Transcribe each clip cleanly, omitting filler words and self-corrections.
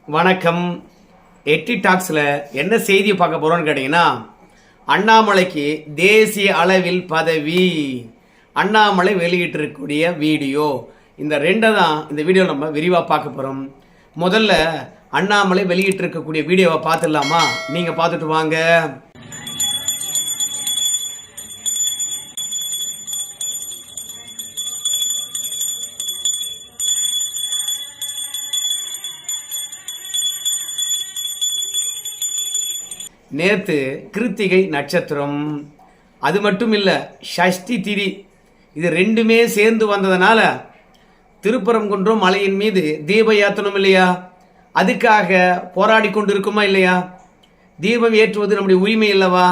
வணக்கம். எட்டி டாக்ஸில் என்ன செய்தி பார்க்க போகிறோன்னு கேட்டிங்கன்னா, அண்ணாமலைக்கு தேசிய அளவில் பதவி. அண்ணாமலை வெளியிட்டிருக்கக்கூடிய வீடியோ, இந்த ரெண்டை தான் இந்த வீடியோவில் நம்ம விரிவாக பார்க்க போகிறோம். முதல்ல அண்ணாமலை வெளியிட்டிருக்கக்கூடிய வீடியோவை பார்த்துடலாமா? நீங்கள் பார்த்துட்டு வாங்க. நேற்று கிருத்திகை நட்சத்திரம், அது மட்டும் இல்லை ஷஷ்டி திதி, இது ரெண்டுமே சேர்ந்து வந்ததுனால திருப்பரங்குன்றம் மலையின் மீது தீபம் ஏற்றணும் இல்லையா? அதுக்காக போராடி கொண்டு இருக்குமா இல்லையா? தீபம் ஏற்றுவது நம்முடைய உரிமை இல்லவா?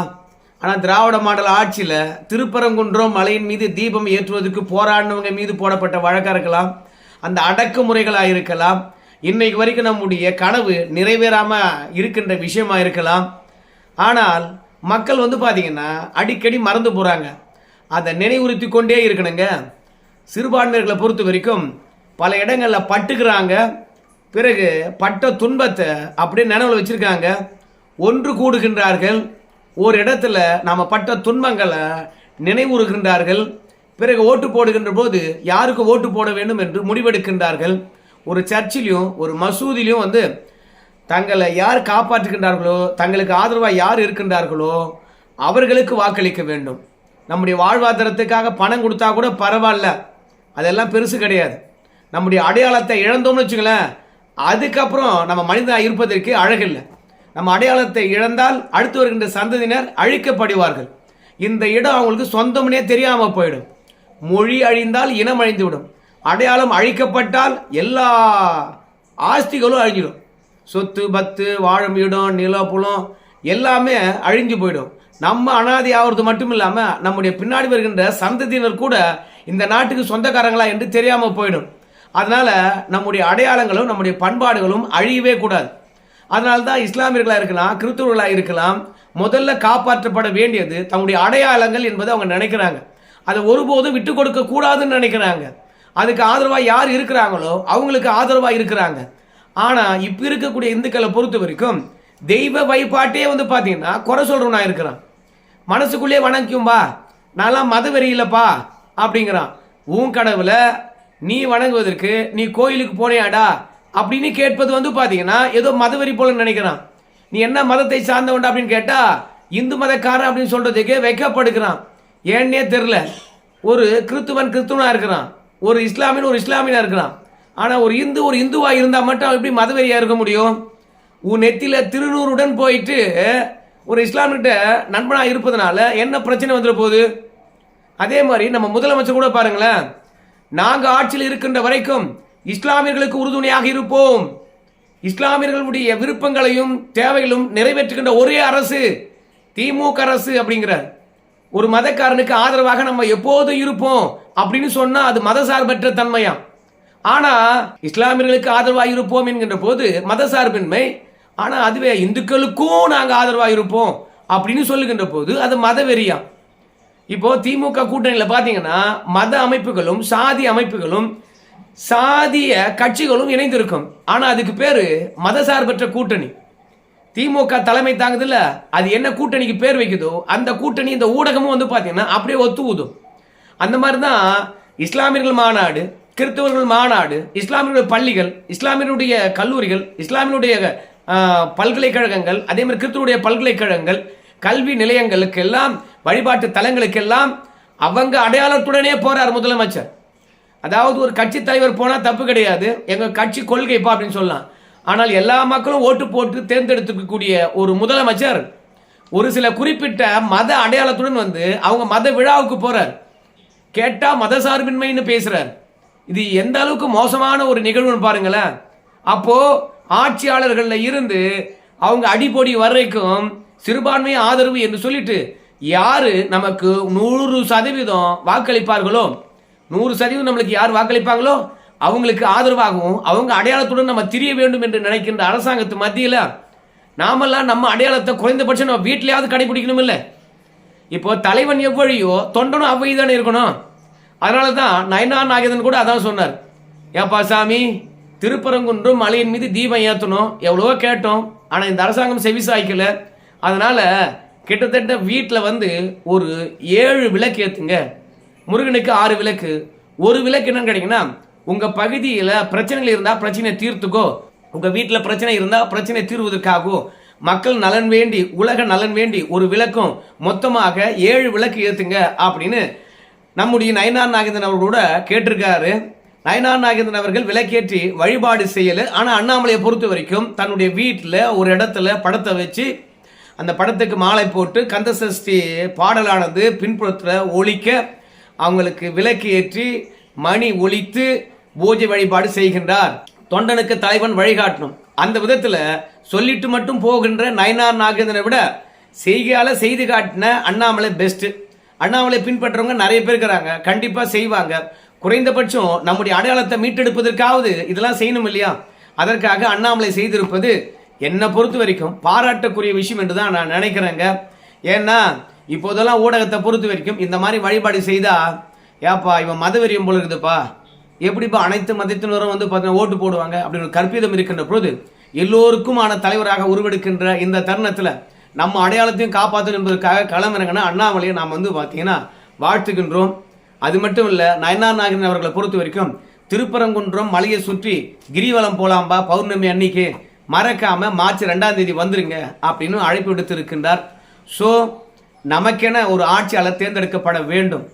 ஆனால் திராவிட மாடல் ஆட்சியில் திருப்பரங்குன்றம் மலையின் மீது தீபம் ஏற்றுவதற்கு போராடினவங்க மீது போடப்பட்ட வழக்காக இருக்கலாம், அந்த அடக்குமுறைகளாக இருக்கலாம், இன்னைக்கு வரைக்கும் நம்முடைய கனவு நிறைவேறாமல் இருக்கின்ற விஷயமா இருக்கலாம். ஆனால் மக்கள் பார்த்தீங்கன்னா அடிக்கடி மறந்து போகிறாங்க. அதை நினைவுறுத்தி கொண்டே இருக்கணுங்க. சிறுபான்மையர்களை பொறுத்த வரைக்கும் பல இடங்களில் பட்டுக்கிறாங்க, பிறகு பட்ட துன்பத்தை அப்படியே நினைவில் வச்சுருக்காங்க. ஒன்று கூடுகின்றார்கள், ஒரு இடத்துல நாம் பட்ட துன்பங்களை நினைவுறுகின்றார்கள். பிறகு ஓட்டு போடுகின்ற போது யாருக்கு ஓட்டு போட வேண்டும் என்று முடிவெடுக்கின்றார்கள். ஒரு சர்ச்சிலையும் ஒரு மசூதிலையும் தங்களை யார் காப்பாற்றுகின்றார்களோ, தங்களுக்கு ஆதரவாக யார் இருக்கின்றார்களோ அவர்களுக்கு வாக்களிக்க வேண்டும். நம்முடைய வாழ்வாதாரத்துக்காக பணம் கொடுத்தா கூட பரவாயில்ல, அதெல்லாம் பெருசு கிடையாது. நம்முடைய அடையாளத்தை இழந்தோம்னு வச்சுங்களேன், அதுக்கப்புறம் நம்ம மனிதனாக இருப்பதற்கு அழகில்லை. நம்ம அடையாளத்தை இழந்தால் அடுத்து வருகின்ற சந்ததியினர் அழிக்கப்படுவார்கள். இந்த இடம் அவங்களுக்கு சொந்தம்னே தெரியாமல் போயிடும். மொழி அழிந்தால் இனம் அழிந்துவிடும். அடையாளம் அழிக்கப்பட்டால் எல்லா ஆஸ்திகளும் அழிஞ்சிடும். சொத்து பத்து, வாழும் இடம், நிலப்புலம் எல்லாமே அழிஞ்சு போயிடும். நம்ம அனாதை ஆகிறது மட்டும் இல்லாமல் நம்முடைய பின்னாடி வருகின்ற சந்ததியினர் கூட இந்த நாட்டுக்கு சொந்தக்காரங்களா என்று தெரியாமல் போயிடும். அதனால் நம்முடைய அடையாளங்களும் நம்முடைய பண்பாடுகளும் அழியவே கூடாது. அதனால தான் இஸ்லாமியர்களாக இருக்கலாம், கிறிஸ்தவர்களாக இருக்கலாம், முதல்ல காப்பாற்றப்பட வேண்டியது தங்களுடைய அடையாளங்கள் என்பதை அவங்க நினைக்கிறாங்க. அதை ஒருபோதும் விட்டு கொடுக்க கூடாதுன்னு நினைக்கிறாங்க. அதுக்கு ஆதரவாக யார் இருக்கிறாங்களோ அவங்களுக்கு ஆதரவாக இருக்கிறாங்க. ஆனால் இப்போ இருக்கக்கூடிய இந்துக்களை பொறுத்த வரைக்கும் தெய்வ வழிபாட்டே பார்த்தீங்கன்னா குறை சொல்கிறவனா இருக்கிறான். மனசுக்குள்ளே வணங்கும்பா, நான்லாம் மதவெறி இல்லைப்பா அப்படிங்கிறான். உன் கடவுள நீ வணங்குவதற்கு நீ கோயிலுக்கு போனியாடா அப்படின்னு கேட்பது பார்த்தீங்கன்னா ஏதோ மதவெறி போல நினைக்கிறான். நீ என்ன மதத்தை சார்ந்தவன்டா அப்படின்னு கேட்டால் இந்து மதக்காரன் அப்படின்னு சொல்கிறதுக்கு வைக்கப்படுகிறான். ஏன்னே தெரில. ஒரு கிறிஸ்துவனாக இருக்கிறான், ஒரு இஸ்லாமியனாக இருக்கிறான். ஆனால் ஒரு இந்துவாக இருந்தால் மட்டும் எப்படி மதவெறியாக இருக்க முடியும்? உன் நெத்தியில் திருநூறுடன் போயிட்டு ஒரு இஸ்லாமியிட்ட நண்பனாக இருப்பதனால என்ன பிரச்சனை வந்துட போகுது? அதே மாதிரி நம்ம முதலமைச்சர் கூட பாருங்களேன், நாங்கள் ஆட்சியில் இருக்கின்ற வரைக்கும் இஸ்லாமியர்களுக்கு உறுதுணையாக இருப்போம், இஸ்லாமியர்களுடைய விருப்பங்களையும் தேவைகளும் நிறைவேற்றுகின்ற ஒரே அரசு திமுக அரசு அப்படிங்கிறார். ஒரு மதக்காரனுக்கு ஆதரவாக நம்ம எப்போதும் இருப்போம் அப்படின்னு சொன்னால் அது மதசார்பற்ற தன்மையாம். ஆனால் இஸ்லாமியர்களுக்கு ஆதரவாக இருப்போம் என்கின்ற போது மதசார்பின்மை. ஆனால் அதுவே இந்துக்களுக்கும் நாங்கள் ஆதரவாக இருப்போம் அப்படின்னு சொல்லுகின்ற போது அது மதவெறியாம். இப்போ திமுக கூட்டணியில் பார்த்தீங்கன்னா மத அமைப்புகளும் சாதி அமைப்புகளும் சாதிய கட்சிகளும் இணைந்திருக்கும். ஆனால் அதுக்கு பேர் மதசார்பற்ற கூட்டணி. திமுக தலைமை தாங்குதில்ல, அது என்ன கூட்டணிக்கு பேர் வைக்குதோ அந்த கூட்டணி இந்த ஊடகமும் பார்த்தீங்கன்னா அப்படியே ஒத்து ஊதும். அந்த மாதிரி தான் இஸ்லாமியர்கள் மாநாடு, கிறிஸ்தவர்கள் மாநாடு, இஸ்லாமியருடைய பள்ளிகள், இஸ்லாமியருடைய கல்லூரிகள், இஸ்லாமியருடைய பல்கலைக்கழகங்கள், அதே மாதிரி கிறிஸ்தவருடைய பல்கலைக்கழகங்கள், கல்வி நிலையங்களுக்கெல்லாம் வழிபாட்டு தலங்களுக்கெல்லாம் அவங்க அடையாளத்துடனே போறார் முதலமைச்சர். அதாவது ஒரு கட்சி தலைவர் போனால் தப்பு கிடையாது, எங்கள் கட்சி கொள்கைப்பா அப்படின்னு சொல்லலாம். ஆனால் எல்லா மக்களும் ஓட்டு போட்டு தேர்ந்தெடுத்துக்கக்கூடிய ஒரு முதலமைச்சர் ஒரு சில குறிப்பிட்ட மத அடையாளத்துடன் அவங்க மத விழாவுக்கு போறார். கேட்டால் மதசார்பின்மைன்னு பேசுறார். இது எந்த அளவுக்கு மோசமான ஒரு நிகழ்வுன்னு பாருங்களேன். அப்போ ஆட்சியாளர்கள் இருந்து அவங்க அடிப்பொடி வரைக்கும் சிறுபான்மை ஆதரவு என்று சொல்லிட்டு யாரு நமக்கு 100% வாக்களிப்பார்களோ, 100% நம்மளுக்கு யார் வாக்களிப்பாங்களோ அவங்களுக்கு ஆதரவாகவும் அவங்க அடையாளத்துடன் நம்ம திரிய வேண்டும் என்று நினைக்கின்ற அரசாங்கத்து மத்தியில் நாமெல்லாம் நம்ம அடையாளத்தை குறைந்தபட்சம் நம்ம வீட்டிலேயாவது கடைபிடிக்கணும் இல்லை? இப்போ தலைவன் எவ்வழியோ தொண்டனும் அவ்வழிதானே இருக்கணும். அதனால தான் நயனா நாகேந்திரன் கூட அதான் சொன்னார். ஏப்பா சாமி, திருப்பரங்குன்றம் மலையின் மீது தீபம் ஏற்றணும், எவ்வளவோ கேட்டோம். ஆனால் இந்த அரசாங்கம் செவிசாய்க்கல. அதனால கிட்டத்தட்ட வீட்டில் வந்து ஒரு 7 விளக்கு ஏற்றுங்க. முருகனுக்கு 6 விளக்கு. ஒரு விளக்கு என்னன்னு கேட்டிங்கன்னா, உங்கள் பகுதியில் பிரச்சனைகள் இருந்தால் பிரச்சனை தீர்த்துக்கோ, உங்கள் வீட்டில் பிரச்சனை இருந்தால் பிரச்சனை தீர்வதற்காகவோ, மக்கள் நலன் வேண்டி, உலக நலன் வேண்டி ஒரு விளக்கும் மொத்தமாக 7 விளக்கு ஏற்றுங்க அப்படின்னு நம்முடைய நயினார் நாகேந்திரன் அவர்களோட கேட்டிருக்காரு. நயினார் நாகேந்திரன் அவர்கள் விளக்கேற்றி வழிபாடு செய்யலை. ஆனால் அண்ணாமலையை பொறுத்த வரைக்கும் தன்னுடைய வீட்டில் ஒரு இடத்துல படத்தை வச்சு அந்த படத்துக்கு மாலை போட்டு கந்தசஷ்டி பாடலானது பின்புறத்தில் ஒலிக்க அவங்களுக்கு விளக்கு ஏற்றி மணி ஒலித்து பூஜை வழிபாடு செய்கின்றார். தொண்டனுக்கு தலைவன் வழிகாட்டணும். அந்த விதத்தில் சொல்லிட்டு மட்டும் போகின்ற நயினார் நாகேந்திரனை விட செய்கையால செய்து காட்டின அண்ணாமலை பெஸ்ட். அண்ணாமலை பின்பற்றவங்க நிறைய பேர் இருக்கிறாங்க, கண்டிப்பா செய்வாங்க. குறைந்தபட்சம் நம்முடைய அடையாளத்தை மீட்டெடுப்பதற்காவது இதெல்லாம் செய்யணும் இல்லையா? அதற்காக அண்ணாமலை செய்திருப்பது என்னை பொறுத்த வரைக்கும் பாராட்டக்கூடிய விஷயம் என்று தான் நான் நினைக்கிறேங்க. ஏன்னா இப்போதெல்லாம் ஊடகத்தை பொறுத்த வரைக்கும் இந்த மாதிரி வழிபாடு செய்தா, ஏப்பா இவன் மதவெறியம் போல இருக்குதுப்பா, எப்படிப்பா அனைத்து மதத்தினரும் வந்து பார்த்தீங்கன்னா ஓட்டு போடுவாங்க அப்படின்னு ஒரு கற்பிதம் இருக்கின்ற பொழுது, எல்லோருக்குமான தலைவராக உருவெடுக்கின்ற இந்த தருணத்தில் நம்ம அடையாளத்தையும் காப்பாற்றணும் என்பதற்காக களமிறங்கின அண்ணாமலையை நாம் வந்து பார்த்தீங்கன்னா வாழ்த்துகின்றோம். அது மட்டும் இல்லை, நயினார் நாகேந்திரன் அவர்களை பொறுத்த வரைக்கும் திருப்பரங்குன்றம் மலையை சுற்றி கிரிவலம் போலாம்பா பௌர்ணமி அன்னைக்கு, மறக்காம மார்ச் 2ஆம் தேதி வந்துருங்க அப்படின்னு அழைப்பு விடுத்து இருக்கின்றார். ஸோ நமக்கென ஒரு ஆட்சியாளர் தேர்ந்தெடுக்கப்பட வேண்டும்.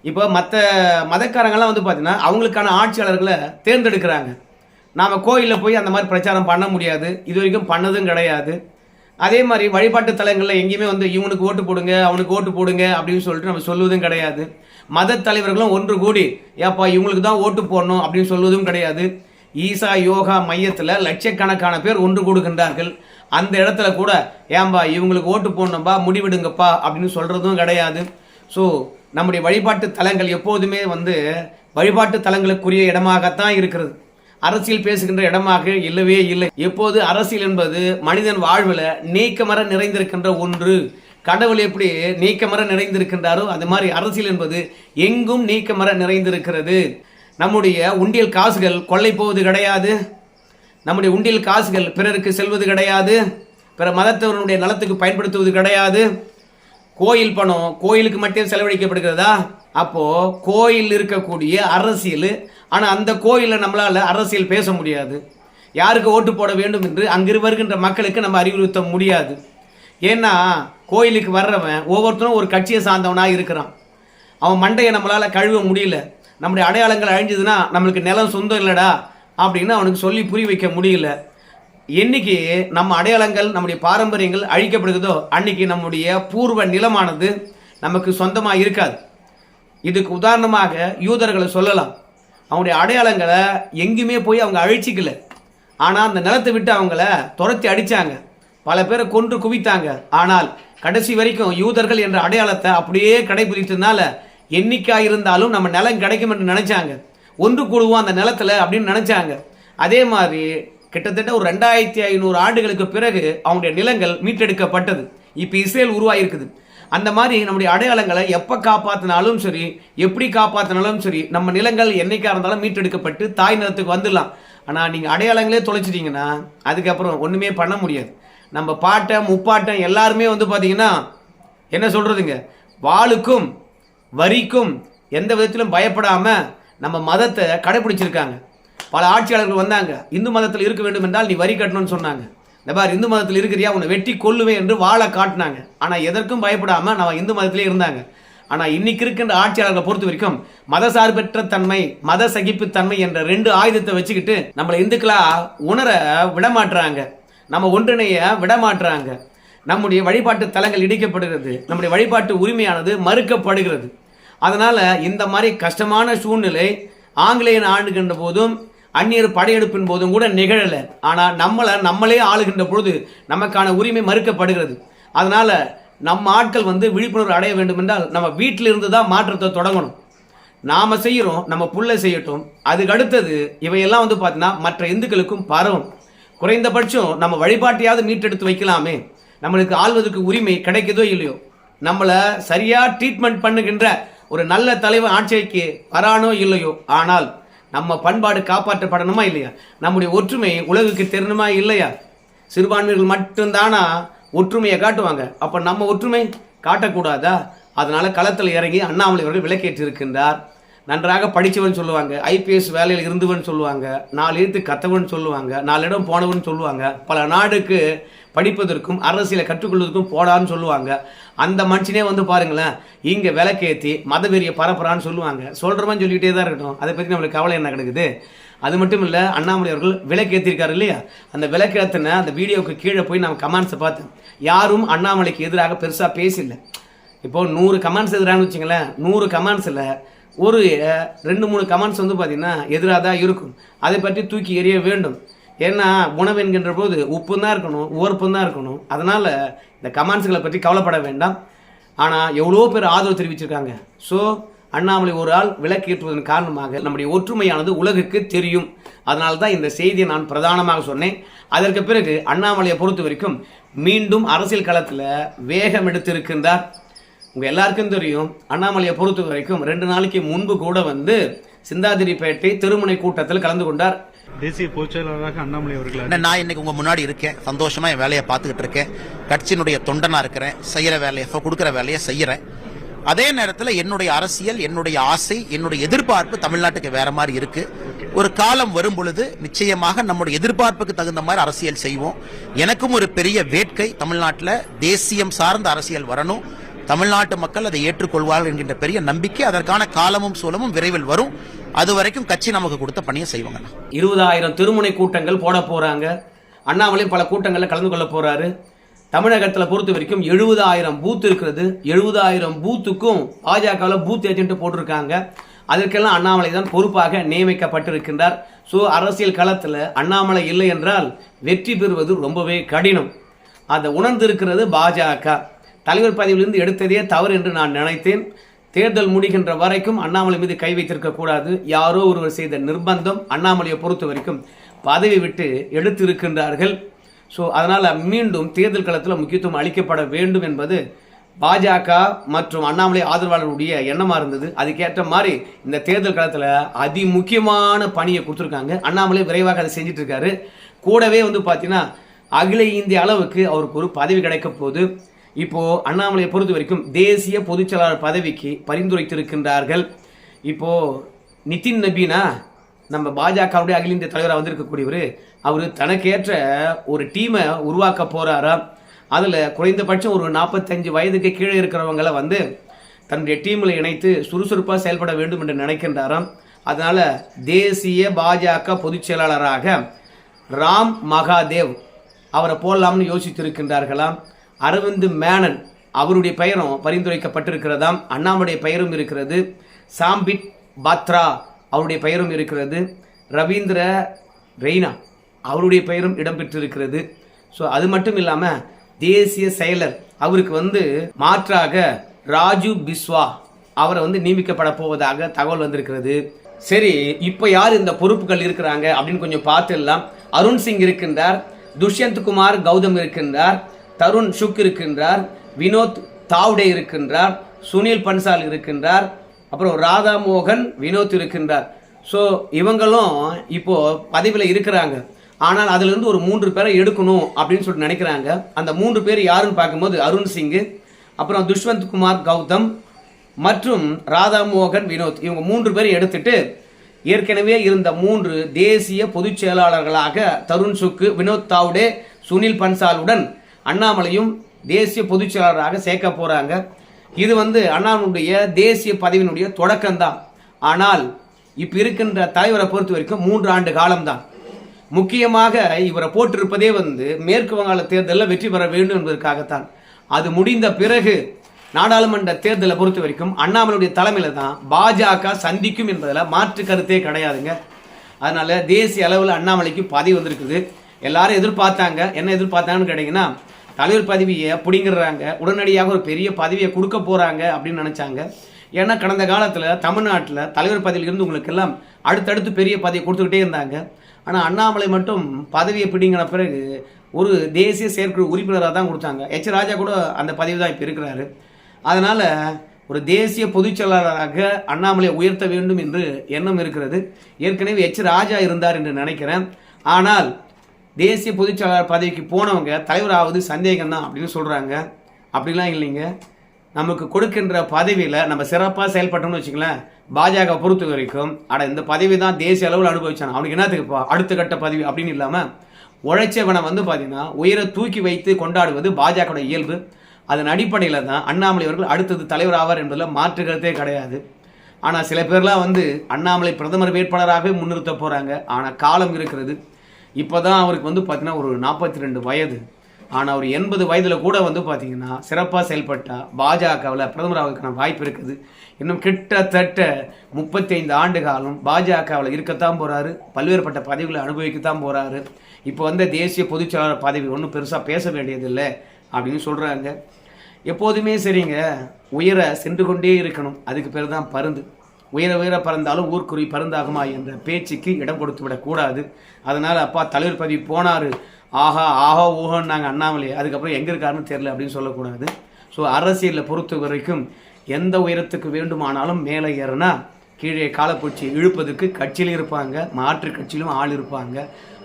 இப்போ மற்ற மதக்காரங்கள்லாம் வந்து பார்த்தீங்கன்னா அவங்களுக்கான ஆட்சியாளர்களை தேர்ந்தெடுக்கிறாங்க. நாம் கோயிலில் போய் அந்த மாதிரி பிரச்சாரம் பண்ண முடியாது, இது வரைக்கும் பண்ணதும் கிடையாது. அதே மாதிரி வழிபாட்டு தலங்களில் எங்கேயுமே வந்து இவனுக்கு ஓட்டு போடுங்க அவனுக்கு ஓட்டு போடுங்க அப்படின்னு சொல்லிட்டு நம்ம சொல்வதும் கிடையாது. மத தலைவர்களும் ஒன்று கூடி ஏப்பா இவங்களுக்கு தான் ஓட்டு போடணும் அப்படின்னு சொல்வதும் கிடையாது. ஈசா யோகா மையத்தில் லட்சக்கணக்கான பேர் ஒன்று கூடுகின்றார்கள். அந்த இடத்துல கூட ஏன்பா இவங்களுக்கு ஓட்டு போடணும்பா முடிவெடுங்கப்பா அப்படின்னு சொல்றதும் கிடையாது. ஸோ நம்முடைய வழிபாட்டு தலங்கள் எப்போதுமே வந்து வழிபாட்டு தலங்களுக்குரிய இடமாகத்தான் இருக்கிறது, அரசியல் பேசுகின்ற இடமாக இல்லவே இல்லை. எப்போது அரசியல் என்பது மனிதன் வாழ்வில் நீக்கமர நிறைந்திருக்கின்ற ஒன்று. கடவுள் எப்படி நீக்கமர நிறைந்திருக்கின்றாரோ அது மாதிரி அரசியல் என்பது எங்கும் நீக்கமர நிறைந்திருக்கிறது. நம்முடைய உண்டியல் காசுகள் கொள்ளை போவது கிடையாது, நம்முடைய உண்டியல் காசுகள் பிறருக்கு செல்வது கிடையாது, பிற மதத்தவர்களுடைய நலத்துக்கு பயன்படுத்துவது கிடையாது. கோயில் பணம் கோயிலுக்கு மட்டும் செலவழிக்கப்படுகிறதா? அப்போ கோயில் இருக்கக்கூடிய அரசியல், ஆனால் அந்த கோயிலில் நம்மளால அரசியல் பேச முடியாது. யாருக்கு ஓட்டு போட வேண்டும் என்று அங்கு வருகின்ற மக்களுக்கு நம்ம அறிவுறுத்த முடியாது. ஏன்னா கோயிலுக்கு வர்றவன் ஒவ்வொருத்தரும் ஒரு கட்சியை சார்ந்தவனாக இருக்கிறான். அவன் மண்டையை நம்மளால கழுவ முடியல. நம்முடைய அடையாளங்கள் அழிஞ்சதுன்னா நம்மளுக்கு நிலம் சொந்தம் இல்லடா அப்படின்னு அவனுக்கு சொல்லி புரிய வைக்க முடியல. என்னைக்கு நம்ம அடையாளங்கள் நம்முடைய பாரம்பரியங்கள் அழிக்கப்படுகிறதோ அன்னைக்கு நம்முடைய பூர்வ நிலமானது நமக்கு சொந்தமாக இருக்காது. இதுக்கு உதாரணமாக யூதர்களை சொல்லலாம். அவங்களுடைய அடையாளங்களை எங்கேயுமே போய் அவங்க அழிச்சிக்கல, ஆனால் அந்த நிலத்தை விட்டு அவங்கள துரத்தி அடித்தாங்க, பல பேரை கொன்று குவித்தாங்க. ஆனால் கடைசி வரைக்கும் யூதர்கள் என்ற அடையாளத்தை அப்படியே கடைபிடித்ததுனால எண்ணிக்கையாக இருந்தாலும் நம்ம நிலம் கிடைக்கும் என்று நினைச்சாங்க, ஒன்று கூடுவோம் அந்த நிலத்தில் அப்படின்னு நினைச்சாங்க. அதே மாதிரி கிட்டத்தட்ட ஒரு 2500 ஆண்டுகளுக்கு பிறகு அவங்களுடைய நிலங்கள் மீட்டெடுக்கப்பட்டது. இப்போ இஸ்ரேல் உருவாயிருக்குது. அந்த மாதிரி நம்முடைய அடையாளங்களை எப்போ காப்பாற்றினாலும் சரி, எப்படி காப்பாற்றினாலும் சரி, நம்ம நிலங்கள் என்னைக்கா இருந்தாலும் மீட்டெடுக்கப்பட்டு தாய் நிலத்துக்கு வந்துடலாம். ஆனால் நீங்கள் அடையாளங்களே தொலைச்சிட்டிங்கன்னா அதுக்கப்புறம் ஒன்றுமே பண்ண முடியாது. நம்ம பாட்டை முப்பாட்டை எல்லாருமே வந்து பார்த்தீங்கன்னா என்ன சொல்கிறதுங்க, வாளுக்கும் வரிக்கும் எந்த விதத்திலும் பயப்படாமல் நம்ம மதத்தை கடைபிடிச்சிருக்காங்க. பல ஆட்சியாளர்கள் வந்தாங்க, இந்து மதத்தில் இருக்க வேண்டும் என்றால் நீ வரி கட்டணும்னு சொன்னாங்க. இந்த மாதிரி இந்து மதத்தில் இருக்கிறியா உன்னை வெட்டி கொல்லுவேன் என்று வாழை காட்டினாங்க. ஆனால் எதற்கும் பயப்படாமல் நம்ம இந்து மதத்திலே இருந்தாங்க. ஆனால் இன்னைக்கு இருக்கின்ற ஆட்சியாளர்களை பொறுத்த வரைக்கும் மத சார்பற்ற தன்மை, மத சகிப்புத்தன்மை என்ற 2 ஆயுதத்தை வச்சுக்கிட்டு நம்மளை இந்துக்களா உணர விடமாட்டுறாங்க, நம்ம ஒன்றிணைய விடமாட்டுறாங்க. நம்முடைய வழிபாட்டு தலங்கள் இடிக்கப்படுகிறது, நம்முடைய வழிபாட்டு உரிமையானது மறுக்கப்படுகிறது. அதனால இந்த மாதிரி கஷ்டமான சூழ்நிலை ஆங்கிலேயன் ஆண்டுகின்ற போதும் அந்நியர் படையெடுப்பின் போதும் கூட நிகழலை. ஆனால் நம்மளே ஆளுகின்ற பொழுது நமக்கான உரிமை மறுக்கப்படுகிறது. அதனால நம்ம ஆட்கள் வந்து விழிப்புணர்வு அடைய வேண்டும் என்றால் நம்ம வீட்டில் இருந்து தான் மாற்றத்தை தொடங்கணும். நாம செய்கிறோம், நம்ம புள்ள செய்யட்டும். அதுக்கு அடுத்தது இவையெல்லாம் வந்து பார்த்தீங்கன்னா மற்ற இந்துக்களுக்கும் பரவும். குறைந்தபட்சம் நம்ம வழிபாட்டையாவது மீட்டெடுத்து வைக்கலாமே. நம்மளுக்கு ஆள்வதற்கு உரிமை கிடைக்குதோ இல்லையோ, நம்மளை சரியா ட்ரீட்மெண்ட் பண்ணுகின்ற ஒரு நல்ல தலைவர் ஆட்சிக்கு வரானோ இல்லையோ, ஆனால் நம்ம பண்பாடு காப்பாற்றப்படணுமா இல்லையா? நம்முடைய ஒற்றுமை உலகுக்கு தெரியணுமா இல்லையா? சிறுபான்மைகள் மட்டும்தானா ஒற்றுமையை காட்டுவாங்க? அப்போ நம்ம ஒற்றுமை காட்டக்கூடாதா? அதனால களத்தில் இறங்கி அண்ணாமலை அவர்கள் விளக்கேற்றி இருக்கின்றார். நன்றாக படித்தவன் சொல்லுவாங்க, ஐபிஎஸ் வேலையில் இருந்தவன் சொல்லுவாங்க, 4 எழுத்து கத்தவன் சொல்லுவாங்க, 4 இடம் போனவன் சொல்லுவாங்க, பல நாடுக்கு படிப்பதற்கும் அரசியலை கற்றுக்கொள்வதற்கும் போடான்னு சொல்லுவாங்க. அந்த மனுஷனே வந்து பாருங்களேன், இங்கே விளக்கேற்றி மதவெறியை பரப்புறான்னு சொல்லுவாங்க. சொல்கிறவன் சொல்லிக்கிட்டே தான் இருக்கட்டும், அதை பற்றி நம்மளுக்கு கவலை என்ன கிடக்குது? அது மட்டும் இல்லை, அண்ணாமலை அவர்கள் விளக்கேற்றிருக்காரு இல்லையா? அந்த விளக்கேற்றின அந்த வீடியோவுக்கு கீழே போய் நம்ம கமெண்ட்ஸை பார்த்தேன். யாரும் அண்ணாமலைக்கு எதிராக பெருசாக பேசல. இப்போது 100 கமெண்ட்ஸ் எதிரானு வச்சுங்களேன், 100 கமெண்ட்ஸில் ஒரு 2-3 கமெண்ட்ஸ் வந்து பார்த்தீங்கன்னா எதிராக தான் இருக்கும். அதை பற்றி தூக்கி எறிய வேண்டும். ஏன்னா உணவு என்கின்ற போது உப்பு தான் இருக்கணும், உவர்ப்பும் தான் இருக்கணும். அதனால் இந்த கமெண்ட்ஸுகளை பற்றி கவலைப்பட வேண்டாம். ஆனால் எவ்வளோ பேர் ஆதரவு தெரிவிச்சிருக்காங்க. ஸோ அண்ணாமலை ஒரு ஆள் விளக்கேற்றுவதன் காரணமாக நம்முடைய ஒற்றுமையானது உலகுக்கு தெரியும். அதனால தான் இந்த செய்தியை நான் பிரதானமாக சொன்னேன். அதற்கு பிறகு அண்ணாமலையை பொறுத்த வரைக்கும் மீண்டும் அரசியல் களத்தில் வேகம் எடுத்திருக்கின்றார். உங்கள் எல்லாருக்கும் தெரியும், அண்ணாமலையை பொறுத்த வரைக்கும் 2 நாளைக்கு முன்பு கூட வந்து சிந்தாதிரிப்பேட்டை திருமுனை கூட்டத்தில் கலந்து கொண்டார். தேசிய பொதுச்செயலாளராக அண்ணாமலை அவர்கள் நான் இன்னைக்கு உங்க முன்னாடி இருக்கேன், சந்தோஷமா என் வேலையை பார்த்துக்கிட்டு இருக்கேன், கட்சியினுடைய தொண்டனா இருக்கிறேன், செய்யற வேலையை கொடுக்குற வேலையை செய்யறேன். அதே நேரத்தில் என்னுடைய அரசியல், என்னுடைய ஆசை, என்னுடைய எதிர்பார்ப்பு தமிழ்நாட்டுக்கு வேற மாதிரி இருக்கு. ஒரு காலம் வரும் பொழுது நிச்சயமாக நம்முடைய எதிர்பார்ப்புக்கு தகுந்த மாதிரி அரசியல் செய்வோம். எனக்கும் ஒரு பெரிய வேட்கை, தமிழ்நாட்டில் தேசியம் சார்ந்த அரசியல் வரணும், தமிழ்நாட்டு மக்கள் அதை ஏற்றுக்கொள்வார்கள் என்கின்ற பெரிய நம்பிக்கை. அதற்கான காலமும் சூழலும் விரைவில் வரும். அது வரைக்கும் கட்சி நமக்கு கொடுத்த பணியை செய்வாங்க. 20,000 திருமுனை கூட்டங்கள் போட போறாங்க. அண்ணாமலையும் பல கூட்டங்களில் கலந்து கொள்ள போறாரு. தமிழகத்தில் பொறுத்த வரைக்கும் 70,000 பூத் இருக்கிறது. 70,000 பூத்துக்கும் பாஜகவில் பூத் ஏஜென்ட் போட்டிருக்காங்க. அதற்கெல்லாம் அண்ணாமலை தான் பொறுப்பாக நியமிக்கப்பட்டிருக்கின்றார். ஸோ அரசியல் களத்தில் அண்ணாமலை இல்லை என்றால் வெற்றி பெறுவது ரொம்பவே கடினம். அதை உணர்ந்திருக்கிறது பாஜக. தலைவர் பதவியிலிருந்து எடுத்ததே தவறு என்று நான் நினைத்தேன். தேர்தல் முடிகின்ற வரைக்கும் அண்ணாமலை மீது கை வைத்திருக்க கூடாது. யாரோ ஒருவர் செய்த நிர்பந்தம் அண்ணாமலையை பொறுத்த வரைக்கும் பதவி விட்டு எடுத்திருக்கின்றார்கள். ஸோ அதனால் மீண்டும் தேர்தல் களத்தில் முக்கியத்துவம் அளிக்கப்பட வேண்டும் என்பது பாஜக மற்றும் அண்ணாமலை ஆதரவாளர்களுடைய எண்ணமாக இருந்தது. அதுக்கேற்ற மாதிரி இந்த தேர்தல் களத்தில் அதிமுக்கியமான பணியை கொடுத்துருக்காங்க. அண்ணாமலை விரைவாக அதை செஞ்சுட்டு இருக்காரு. கூடவே வந்து பார்த்தீங்கன்னா அகில இந்திய அளவுக்கு அவருக்கு ஒரு பதவி கிடைக்க போகுது. இப்போ அண்ணாமலையை பொறுத்த வரைக்கும் தேசிய பொதுச்செயலாளர் பதவிக்கு பரிந்துரைத்திருக்கின்றார்கள். இப்போ நிதின் நபீனா நம்ம பாஜகவுடைய அகில இந்திய தலைவராக வந்திருக்கக்கூடியவர், அவர் தனக்கேற்ற ஒரு டீமை உருவாக்க போறாராம். அதில் குறைந்தபட்சம் ஒரு 45 வயதுக்கு கீழே இருக்கிறவங்களை வந்து தன்னுடைய டீமில் இணைத்து சுறுசுறுப்பாக செயல்பட வேண்டும் என்று நினைக்கின்றாராம். அதனால தேசிய பாஜக பொதுச் செயலாளராக ராம் மகாதேவ் அவரை போடலாம்னு யோசித்திருக்கின்றார்களாம். அரவிந்த் மேனன் அவருடைய பெயரும் பரிந்துரைக்கப்பட்டிருக்கிறதாம். அண்ணாமலைய பெயரும் இருக்கிறது. சாம்பிட் பாத்ரா அவருடைய பெயரும் இருக்கிறது. ரவீந்திர ரெய்னா அவருடைய பெயரும் இடம்பெற்றிருக்கிறது. ஸோ அது மட்டும் இல்லாமல் தேசிய செயலர் அவருக்கு வந்து மாற்றாக ராஜு பிஸ்வா அவரை வந்து நியமிக்கப்பட போவதாக தகவல் வந்திருக்கிறது. சரி, இப்போ யார் இந்த பொறுப்புகள் இருக்கிறாங்க அப்படின்னு கொஞ்சம் பார்த்துடலாம். அருண் சிங் இருக்கின்றார், துஷ்யந்த் குமார் கௌதம் இருக்கின்றார், தருண் சுக் இருக்கின்றார், வினோத் தாவ்டே இருக்கின்றார், சுனில் பன்சால் இருக்கின்றார், அப்புறம் ராதா மோகன் வினோத் இருக்கின்றார். ஸோ இவங்களும் இப்போ பதவியில் இருக்கிறாங்க. ஆனால் அதிலிருந்து ஒரு 3 பேரை எடுக்கணும் அப்படின்னு சொல்லிட்டு நினைக்கிறாங்க. அந்த 3 பேர் யாருன்னு பார்க்கும்போது அருண் சிங், அப்புறம் துஷ்வந்த் குமார் கௌதம் மற்றும் ராதா மோகன் வினோத், இவங்க 3 பேரை எடுத்துட்டு ஏற்கனவே இருந்த 3 தேசிய பொதுச் செயலாளர்களாக தருண் சுக்கு, வினோத் தாவ்டே, சுனில் பன்சாலுடன் அண்ணாமலையும் தேசிய பொதுச் செயலாளராக சேர்க்க போறாங்க. இது வந்து அண்ணாமலையுடைய தேசிய பதவியினுடைய தொடக்கம்தான். ஆனால் இப்ப இருக்கின்ற தலைவரை பொறுத்த வரைக்கும் 3 ஆண்டு காலம்தான். முக்கியமாக இவரை போட்டிருப்பதே வந்து மேற்கு வங்காள தேர்தலில் வெற்றி பெற வேண்டும் என்பதற்காகத்தான். அது முடிந்த பிறகு நாடாளுமன்ற தேர்தலை பொறுத்த வரைக்கும் அண்ணாமலையுடைய தலைமையில தான் பாஜக சந்திக்கும் என்பதில் மாற்று கருத்தே கிடையாதுங்க. அதனால தேசிய அளவில் அண்ணாமலைக்கு பதவி வந்திருக்குது. எல்லாரும் எதிர்பார்த்தாங்க. என்ன எதிர்பார்த்தாங்கன்னு கேட்டீங்கன்னா, தலைவர் பதவியை பிடிங்கிறாங்க, உடனடியாக ஒரு பெரிய பதவியை கொடுக்க போறாங்க அப்படின்னு நினைச்சாங்க. ஏன்னா கடந்த காலத்தில் தமிழ்நாட்டில் தலைவர் பதவியில் இருந்து உங்களுக்கு எல்லாம் அடுத்தடுத்து பெரிய பதவியை கொடுத்துக்கிட்டே இருந்தாங்க. ஆனால் அண்ணாமலை மட்டும் பதவியை பிடிங்கின பிறகு ஒரு தேசிய செயற்குழு உறுப்பினராக தான் கொடுத்தாங்க. ராஜா கூட அந்த பதவி தான் இப்போ இருக்கிறாரு. அதனால் ஒரு தேசிய பொதுச் செயலாளராக அண்ணாமலையை உயர்த்த வேண்டும் என்று எண்ணம் இருக்கிறது. ஏற்கனவே ராஜா இருந்தார் என்று நினைக்கிறேன். ஆனால் தேசிய பொதுச் செயலாளர் பதவிக்கு போனவங்க தலைவராவது சந்தேகம் தான் அப்படின்னு சொல்றாங்க. அப்படிலாம் இல்லைங்க. நமக்கு கொடுக்கின்ற பதவியில் நம்ம சிறப்பாக செயல்பட்டோம்னு வச்சுங்களேன், பாஜக பொறுத்த வரைக்கும் இந்த பதவி தான் தேசிய அளவில் அனுபவிச்சான், அவனுக்கு என்னத்துக்குப்பா அடுத்த கட்ட பதவி அப்படின்னு இல்லாமல் உழைச்சவனை பார்த்தீங்கன்னா உயர தூக்கி வைத்து கொண்டாடுவது பாஜக இயல்பு. அதன் அடிப்படையில் தான் அண்ணாமலை அவர்கள் அடுத்தது தலைவர் ஆவார் என்பதில் மாற்று கருத்தே கிடையாது. ஆனால் சில பேர்லாம் அண்ணாமலை பிரதமர் வேட்பாளராகவே முன்னிறுத்த போகிறாங்க. ஆனால் காலம் இருக்கிறது. இப்போ தான் அவருக்கு பார்த்தீங்கன்னா ஒரு 42 வயது. ஆனால் அவர் 80 வயதில் கூட பார்த்தீங்கன்னா சிறப்பாக செயல்பட்டா பாஜகவில் பிரதமர் ஆவதற்கான வாய்ப்பு இருக்குது. இன்னும் கிட்டத்தட்ட 35 ஆண்டு காலம் பாஜகவில் இருக்கத்தான் போகிறாரு. பல்வேறுபட்ட பதவிகளை அனுபவிக்கத்தான் போகிறாரு. இப்போ தேசிய பொதுச் செயலாளர் பதவி ஒன்றும் பெருசாக பேச வேண்டியதில்லை அப்படின்னு சொல்கிறாங்க. எப்போதுமே சரிங்க, உயர சென்று கொண்டே இருக்கணும். அதுக்கு பேர் தான் பருந்து. உயர உயர பறந்தாலும் ஊர்க்குறி பருந்தாகுமா என்ற பேச்சுக்கு இடம் கொடுத்து விடக்கூடாது. அதனால் அப்பா தலைவர் பதவி போனார், ஆஹா ஆஹா ஊஹன்னு நாங்கள் அண்ணாமலை, அதுக்கப்புறம் எங்கே இருக்காருன்னு தெரியல அப்படின்னு சொல்லக்கூடாது. ஸோ அரசியலில் பொறுத்த வரைக்கும் எந்த உயரத்துக்கு வேண்டுமானாலும் மேலே ஏறினா கீழே காலப்பூச்சி இழுப்பதற்கு கட்சியில் இருப்பாங்க, மாற்று கட்சியிலும் ஆள் இருப்பாங்க.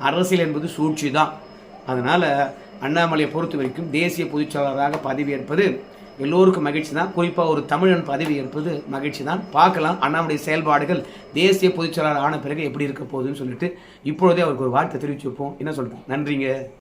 அரசியல் என்பது சூழ்ச்சி தான். அதனால் அண்ணாமலையை பொறுத்த வரைக்கும் தேசிய பொதுச் செயலாளராக பதவி ஏற்பது எல்லோருக்கும் மகிழ்ச்சி தான். குறிப்பாக ஒரு தமிழன் பதவி ஏற்பது மகிழ்ச்சி தான். பார்க்கலாம் அண்ணாமலை செயல்பாடுகள் தேசிய பொதுச் செயலாளர் ஆன பிறகு எப்படி இருக்க போகுதுன்னு சொல்லிட்டு இப்பொழுதே அவருக்கு ஒரு வாழ்த்தை தெரிவிச்சு வைப்போம். என்ன சொல்றது? நன்றிங்க.